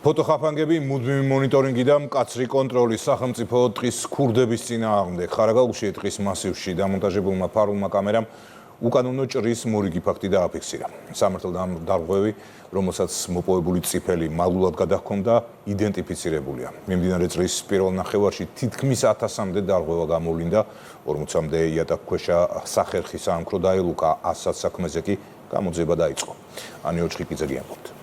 ფოტოხაფანგები, მუდმივი მონიტორინგი და მკაცრი კონტროლი სახელმწიფო ტყის ქურდების წინააღმდეგ. ხარაგაულში ტყის მასივში დამონტაჟებულმა ფარულმა კამერამ უკანონო ჭრის მორიგი ფაქტი დააფიქსირა. სამართალდამცავი, რომელსაც მოპოვებული წიფელი მალულად გადაჰქონდა, იდენტიფიცირებულია. მიმდინარე წლის პირველ ნახევარში თითქმის 1000-მდე დარღვევა გამოვლინდა, 40-მდე იატაკქვეშა სახერხი საამქრო დაელუკა, 100 საქმეზე კი გამოძიება დაიწყო. ანი ოჩხიკიძე გიამბობთ.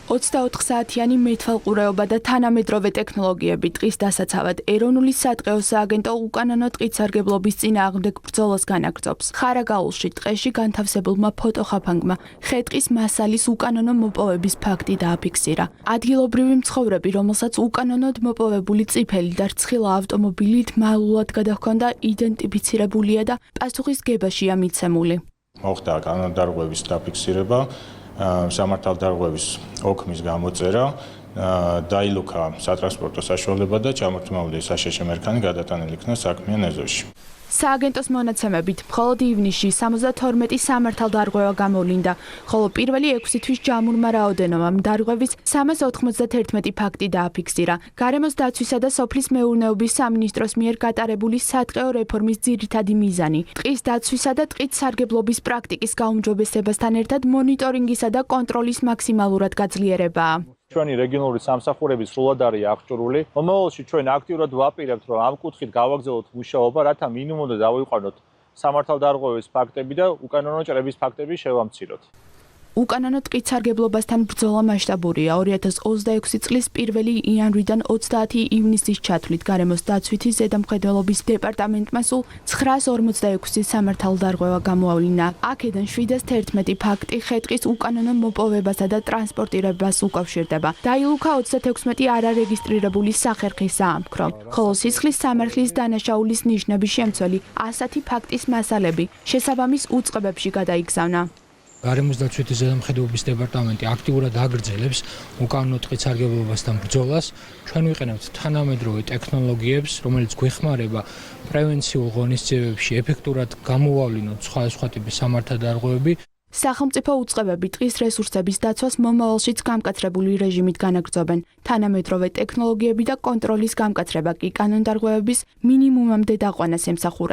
24 საათიანი მეთვალყურეობა და თანამედროვე ტექნოლოგიები ტყის დასაცავად ეროვნული სატყეო სააგენტო უკანონო ტყისარგებლობის წინააღმდეგ ბრძოლას განაგრძობს. ხარაგაულში ტყეში განთავსებულმა ფოტოხაფანგმა ხე-ტყის მასალის უკანონო მოპოვების ფაქტი დააფიქსირა. ადგილობრივი მცხოვრები, რომელსაც უკანონოდ მოპოვებული წიფელი და რცხილა ავტომობილით მალულად გადაჰქონდა, იდენტიფიცირებულია და პასუხისგებაშია მიცემული. მოხდა კანონდარღვევის დაფიქსირება, სამართალდარღვევის ოქმის გამოწერა, დაილუქა სატრანსპორტო საშუალება და ჩამორთმეული საშეშე მერქანი გადატანილი იქნა საქმიან ეზოში. სააგენტოს მონაცემებით, მხოლოდ ივნისში 72 სამართალდარღვევა გამოვლინდა, ხოლო პირველი 6 თვის ჯამურმა რაოდენობამ დარღვევის 391 ფაქტი დააფიქსირა. გარემოს დაცვისა და სოფლის მეურნეობის სამინისტროს მიერ გატარებული სატყეო რეფორმის ძირითადი მიზანი, ტყის დაცვისა და ტყით სარგებლობის პრაქტიკის გაუმჯობესებასთან ერთად მონიტორინგისა და კონტროლის მაქსიმალურად გაძლიერებაა. ჩვენი რეგიონული სამსახურები სრულად არის აღჭურვილი. მომავალში ჩვენ აქტიურად ვაპირებთ, რომ ამ კუთხით გავაგრძელოთ მუშაობა, რათა მინიმუმდე დავიყვანოთ სამართალდარღვევის ფაქტები და უკანონო ჭრების ფაქტები შევამციროთ. უკანონო ტყით სარგებლობასთან ბრძოლა მასშტაბურია. 2026 წლის 1 იანვრიდან 30 ივნისის ჩათვლით გარემოს დაცვითი ზედამხედველობის დეპარტამენტმა სულ 946 სამართალდარღვევა გამოავლინა. აქედან 711 ფაქტი ხე-ტყის უკანონო მოპოვებასა და ტრანსპორტირებას უკავშირდება. დაილუქა 36 არარეგისტრირებული სახერხის საამქრო, ხოლო სისხლის სამართლის დანაშაულის ნიშნების შემცველი 100 ფაქტის მასალები შესაბამის უწყებებში გადაიგზავნა. გარემოს დაცვითი ზედამხედველობის დეპარტამენტი აქტიურად აგრძელებს უკანონო ტყით სარგებლობასთან ბრძოლას. ჩვენ ვიყენებთ თანამედროვე ტექნოლოგიებს, რომელიც გვეხმარება პრევენციულ ღონისძიებებში ეფექტურად გამოვავლინოთ სხვადასხვა ტიპის სამართალდარღვევები. სახელმწიფო უწყებები ტყის რესურსების დაცვას მომავალშიც გამკაცრებული რეჟიმით განაგრძობენ. თანამედროვე ტექნოლოგიები და კონტროლის გამკაცრება კი კანონდარღვევების მინიმუმამდე დაყვანას ემსახურება.